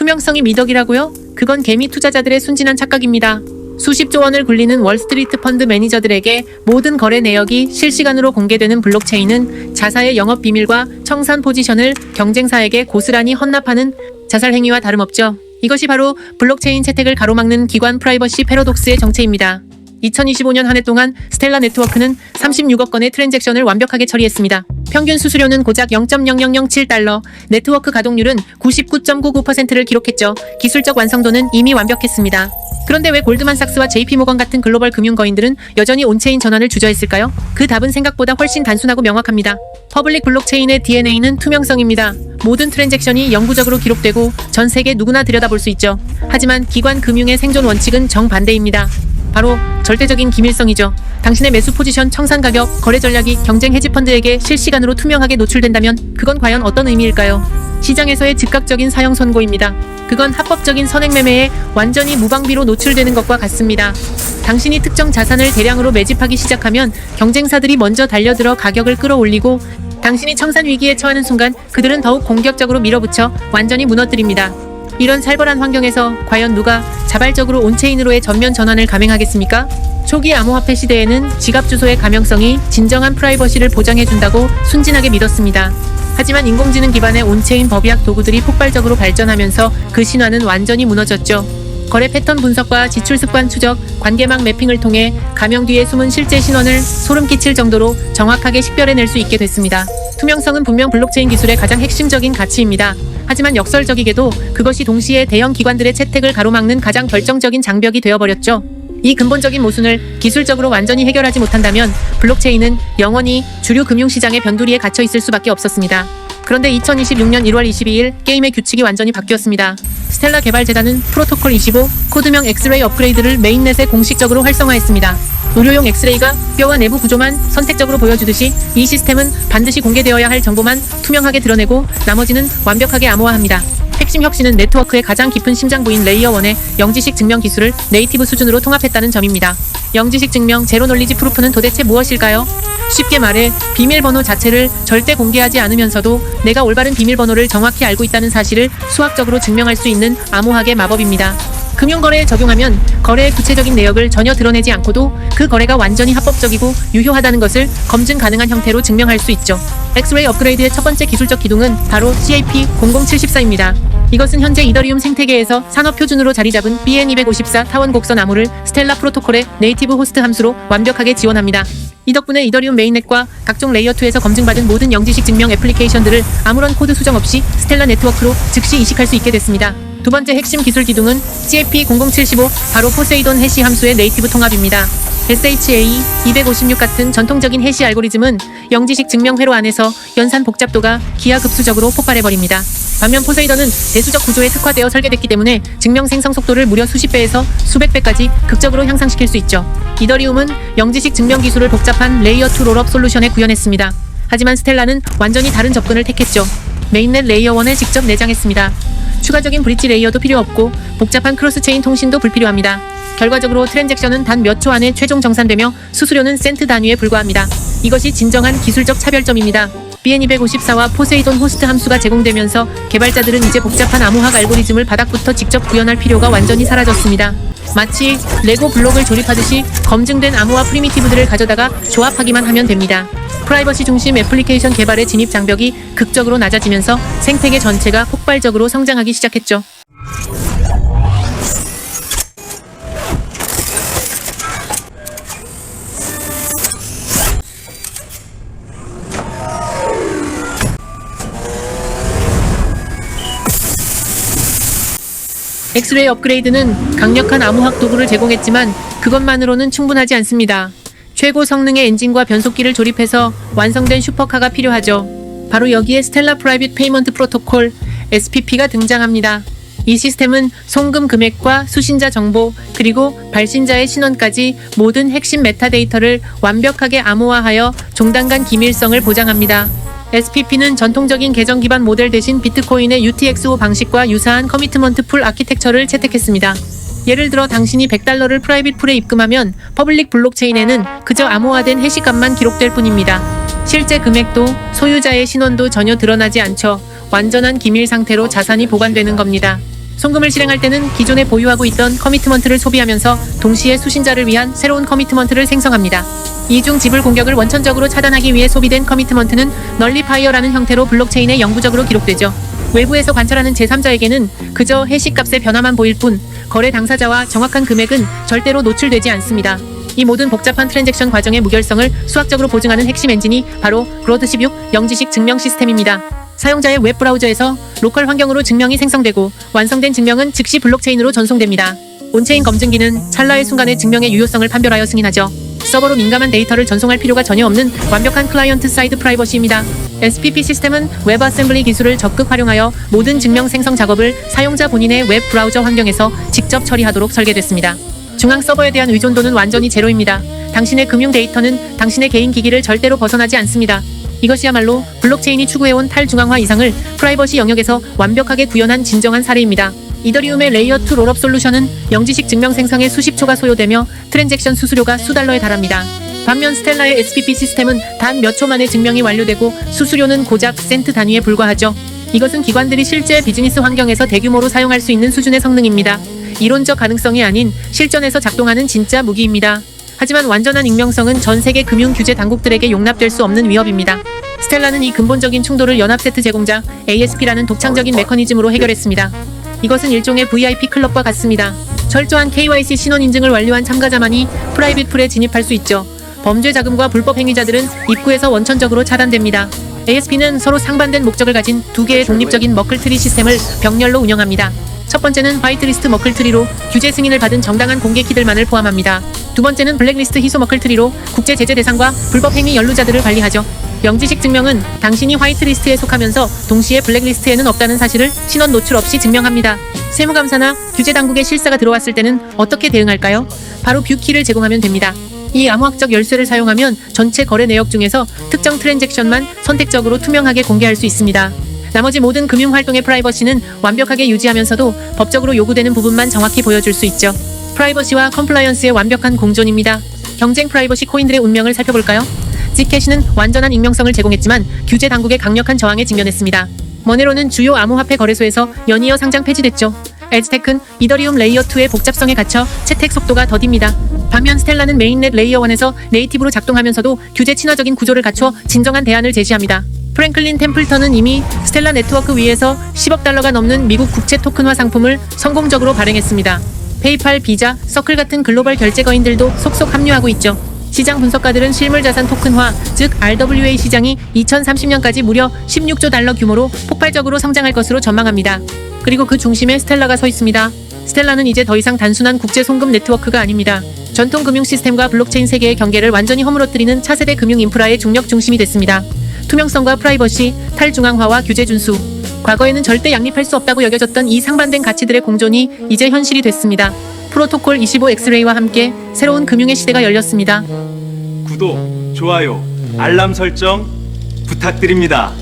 투명성이 미덕이라고요? 그건 개미 투자자들의 순진한 착각입니다. 수십조 원을 굴리는 월스트리트 펀드 매니저들에게 모든 거래 내역이 실시간으로 공개되는 블록체인은 자사의 영업 비밀과 청산 포지션을 경쟁사에게 고스란히 헌납하는 자살 행위와 다름없죠. 이것이 바로 블록체인 채택을 가로막는 기관 프라이버시 패러독스의 정체입니다. 2025년 한 해 동안 스텔라 네트워크는 36억 건의 트랜잭션을 완벽하게 처리했습니다. 평균 수수료는 고작 0.0007달러, 네트워크 가동률은 99.99%를 기록했죠. 기술적 완성도는 이미 완벽했습니다. 그런데 왜 골드만삭스와 JP모건 같은 글로벌 금융거인들은 여전히 온체인 전환을 주저했을까요? 그 답은 생각보다 훨씬 단순하고 명확합니다. 퍼블릭 블록체인의 DNA는 투명성입니다. 모든 트랜잭션이 영구적으로 기록되고 전 세계 누구나 들여다볼 수 있죠. 하지만 기관 금융의 생존 원칙은 정반대입니다. 바로 절대적인 기밀성이죠. 당신의 매수 포지션, 청산 가격, 거래 전략이 경쟁 헤지펀드에게 실시간으로 투명하게 노출된다면 그건 과연 어떤 의미일까요? 시장에서의 즉각적인 사형 선고입니다. 그건 합법적인 선행매매에 완전히 무방비로 노출되는 것과 같습니다. 당신이 특정 자산을 대량으로 매집하기 시작하면 경쟁사들이 먼저 달려들어 가격을 끌어올리고 당신이 청산 위기에 처하는 순간 그들은 더욱 공격적으로 밀어붙여 완전히 무너뜨립니다. 이런 살벌한 환경에서 과연 누가 자발적으로 온체인으로의 전면 전환을 감행하겠습니까? 초기 암호화폐 시대에는 지갑 주소의 가명성이 진정한 프라이버시를 보장해준다고 순진하게 믿었습니다. 하지만 인공지능 기반의 온체인 법의학 도구들이 폭발적으로 발전하면서 그 신화는 완전히 무너졌죠. 거래 패턴 분석과 지출 습관 추적, 관계망 매핑을 통해 가명 뒤에 숨은 실제 신원을 소름 끼칠 정도로 정확하게 식별해낼 수 있게 됐습니다. 투명성은 분명 블록체인 기술의 가장 핵심적인 가치입니다. 하지만 역설적이게도 그것이 동시에 대형 기관들의 채택을 가로막는 가장 결정적인 장벽이 되어버렸죠. 이 근본적인 모순을 기술적으로 완전히 해결하지 못한다면 블록체인은 영원히 주류 금융시장의 변두리에 갇혀 있을 수밖에 없었습니다. 그런데 2026년 1월 22일 게임의 규칙이 완전히 바뀌었습니다. 스텔라 개발재단은 프로토콜 25 코드명 엑스레이 업그레이드를 메인넷에 공식적으로 활성화했습니다. 의료용 엑스레이가 뼈와 내부 구조만 선택적으로 보여주듯이 이 시스템은 반드시 공개되어야 할 정보만 투명하게 드러내고 나머지는 완벽하게 암호화합니다. 핵심 혁신은 네트워크의 가장 깊은 심장부인 레이어 1의 영지식 증명 기술을 네이티브 수준으로 통합했다는 점입니다. 영지식 증명 제로 놀리지 프루프는 도대체 무엇일까요? 쉽게 말해 비밀번호 자체를 절대 공개하지 않으면서도 내가 올바른 비밀번호를 정확히 알고 있다는 사실을 수학적으로 증명할 수 있는 암호학의 마법입니다. 금융거래에 적용하면 거래의 구체적인 내역을 전혀 드러내지 않고도 그 거래가 완전히 합법적이고 유효하다는 것을 검증 가능한 형태로 증명할 수 있죠. 엑스레이 업그레이드의 첫 번째 기술적 기둥은 바로 CAP0074입니다. 이것은 현재 이더리움 생태계에서 산업 표준으로 자리 잡은 BN254 타원 곡선 암호를 스텔라 프로토콜의 네이티브 호스트 함수로 완벽하게 지원합니다. 이 덕분에 이더리움 메인넷과 각종 레이어2에서 검증받은 모든 영지식 증명 애플리케이션들을 아무런 코드 수정 없이 스텔라 네트워크로 즉시 이식할 수 있게 됐습니다. 두 번째 핵심 기술 기둥은 CAP0075 바로 포세이돈 해시 함수의 네이티브 통합입니다. SHA-256 같은 전통적인 해시 알고리즘은 영지식 증명 회로 안에서 연산 복잡도가 기하급수적으로 폭발해버립니다. 반면 포세이돈은 대수적 구조에 특화되어 설계됐기 때문에 증명 생성 속도를 무려 수십 배에서 수백 배까지 극적으로 향상시킬 수 있죠. 이더리움은 영지식 증명 기술을 복잡한 레이어2 롤업 솔루션에 구현했습니다. 하지만 스텔라는 완전히 다른 접근을 택했죠. 메인넷 레이어 1에 직접 내장했습니다. 추가적인 브릿지 레이어도 필요 없고 복잡한 크로스체인 통신도 불필요합니다. 결과적으로 트랜잭션은 단 몇 초 안에 최종 정산되며 수수료는 센트 단위에 불과합니다. 이것이 진정한 기술적 차별점입니다. BN254와 포세이돈 호스트 함수가 제공되면서 개발자들은 이제 복잡한 암호학 알고리즘을 바닥부터 직접 구현할 필요가 완전히 사라졌습니다. 마치 레고 블록을 조립하듯이 검증된 암호화 프리미티브들을 가져다가 조합하기만 하면 됩니다. 프라이버시 중심 애플리케이션 개발의 진입 장벽이 극적으로 낮아지면서 생태계 전체가 폭발적으로 성장하기 시작했죠. 엑스레이 업그레이드는 강력한 암호학 도구를 제공했지만 그것만으로는 충분하지 않습니다. 최고 성능의 엔진과 변속기를 조립해서 완성된 슈퍼카가 필요하죠. 바로 여기에 스텔라 프라이빗 페이먼트 프로토콜 SPP가 등장합니다. 이 시스템은 송금 금액과 수신자 정보 그리고 발신자의 신원까지 모든 핵심 메타데이터를 완벽하게 암호화하여 종단간 기밀성을 보장합니다. SPP는 전통적인 계정 기반 모델 대신 비트코인의 UTXO 방식과 유사한 커미트먼트 풀 아키텍처를 채택했습니다. 예를 들어 당신이 $100를 프라이빗 풀에 입금하면 퍼블릭 블록체인에는 그저 암호화된 해시값만 기록될 뿐입니다. 실제 금액도 소유자의 신원도 전혀 드러나지 않죠. 완전한 기밀 상태로 자산이 보관되는 겁니다. 송금을 실행할 때는 기존에 보유하고 있던 커미트먼트를 소비하면서 동시에 수신자를 위한 새로운 커미트먼트를 생성합니다. 이중 지불 공격을 원천적으로 차단하기 위해 소비된 커미트먼트는 널리파이어라는 형태로 블록체인에 영구적으로 기록되죠. 외부에서 관찰하는 제3자에게는 그저 해시값의 변화만 보일 뿐 거래 당사자와 정확한 금액은 절대로 노출되지 않습니다. 이 모든 복잡한 트랜잭션 과정의 무결성을 수학적으로 보증하는 핵심 엔진이 바로 그로드16 영지식 증명 시스템입니다. 사용자의 웹 브라우저에서 로컬 환경으로 증명이 생성되고 완성된 증명은 즉시 블록체인으로 전송됩니다. 온체인 검증기는 찰나의 순간에 증명의 유효성을 판별하여 승인하죠. 서버로 민감한 데이터를 전송할 필요가 전혀 없는 완벽한 클라이언트 사이드 프라이버시입니다. SPP 시스템은 웹 어셈블리 기술을 적극 활용하여 모든 증명 생성 작업을 사용자 본인의 웹 브라우저 환경에서 직접 처리하도록 설계됐습니다. 중앙 서버에 대한 의존도는 완전히 제로입니다. 당신의 금융 데이터는 당신의 개인 기기를 절대로 벗어나지 않습니다. 이것이야말로 블록체인이 추구해온 탈중앙화 이상을 프라이버시 영역에서 완벽하게 구현한 진정한 사례입니다. 이더리움의 레이어2 롤업 솔루션은 영지식 증명 생성에 수십 초가 소요되며 트랜잭션 수수료가 수달러에 달합니다. 반면 스텔라의 SPP 시스템은 단 몇 초 만에 증명이 완료되고 수수료는 고작 센트 단위에 불과하죠. 이것은 기관들이 실제 비즈니스 환경에서 대규모로 사용할 수 있는 수준의 성능입니다. 이론적 가능성이 아닌 실전에서 작동하는 진짜 무기입니다. 하지만 완전한 익명성은 전 세계 금융 규제 당국들에게 용납될 수 없는 위협입니다. 스텔라는 이 근본적인 충돌을 연합 세트 제공자 ASP라는 독창적인 메커니즘으로 해결했습니다. 이것은 일종의 VIP 클럽과 같습니다. 철저한 KYC 신원 인증을 완료한 참가자만이 프라이빗 풀에 진입할 수 있죠. 범죄 자금과 불법 행위자들은 입구에서 원천적으로 차단됩니다. ASP는 서로 상반된 목적을 가진 두 개의 독립적인 머클트리 시스템을 병렬로 운영합니다. 첫 번째는 화이트리스트 머클트리로 규제 승인을 받은 정당한 공개 키들만을 포함합니다. 두 번째는 블랙리스트 희소 머클트리로 국제 제재 대상과 불법 행위 연루자들을 관리하죠. 영지식 증명은 당신이 화이트리스트에 속하면서 동시에 블랙리스트에는 없다는 사실을 신원 노출 없이 증명합니다. 세무감사나 규제 당국의 실사가 들어왔을 때는 어떻게 대응할까요? 바로 뷰키를 제공하면 됩니다. 이 암호학적 열쇠를 사용하면 전체 거래 내역 중에서 특정 트랜잭션만 선택적으로 투명하게 공개할 수 있습니다. 나머지 모든 금융활동의 프라이버시는 완벽하게 유지하면서도 법적으로 요구되는 부분만 정확히 보여줄 수 있죠. 프라이버시와 컴플라이언스의 완벽한 공존입니다. 경쟁 프라이버시 코인들의 운명을 살펴볼까요? 지캐시는 완전한 익명성을 제공했지만 규제 당국의 강력한 저항에 직면했습니다. 머네로는 주요 암호화폐 거래소에서 연이어 상장 폐지됐죠. 에즈텍은 이더리움 레이어2의 복잡성에 갇혀 채택 속도가 더딥니다. 반면 스텔라는 메인넷 레이어1에서 네이티브로 작동하면서도 규제 친화적인 구조를 갖춰 진정한 대안을 제시합니다. 프랭클린 템플턴은 이미 스텔라 네트워크 위에서 10억 달러가 넘는 미국 국채 토큰화 상품을 성공적으로 발행했습니다. 페이팔, 비자, 서클 같은 글로벌 결제 거인들도 속속 합류하고 있죠. 시장 분석가들은 실물 자산 토큰화, 즉 RWA 시장이 2030년까지 무려 16조 달러 규모로 폭발적으로 성장할 것으로 전망합니다. 그리고 그 중심에 스텔라가 서 있습니다. 스텔라는 이제 더 이상 단순한 국제 송금 네트워크가 아닙니다. 전통 금융 시스템과 블록체인 세계의 경계를 완전히 허물어뜨리는 차세대 금융 인프라의 중력 중심이 됐습니다. 투명성과 프라이버시, 탈중앙화와 규제 준수. 과거에는 절대 양립할 수 없다고 여겨졌던 이 상반된 가치들의 공존이 이제 현실이 됐습니다. 프로토콜 25 엑스레이와 함께 새로운 금융의 시대가 열렸습니다. 구독, 좋아요, 알람 설정 부탁드립니다.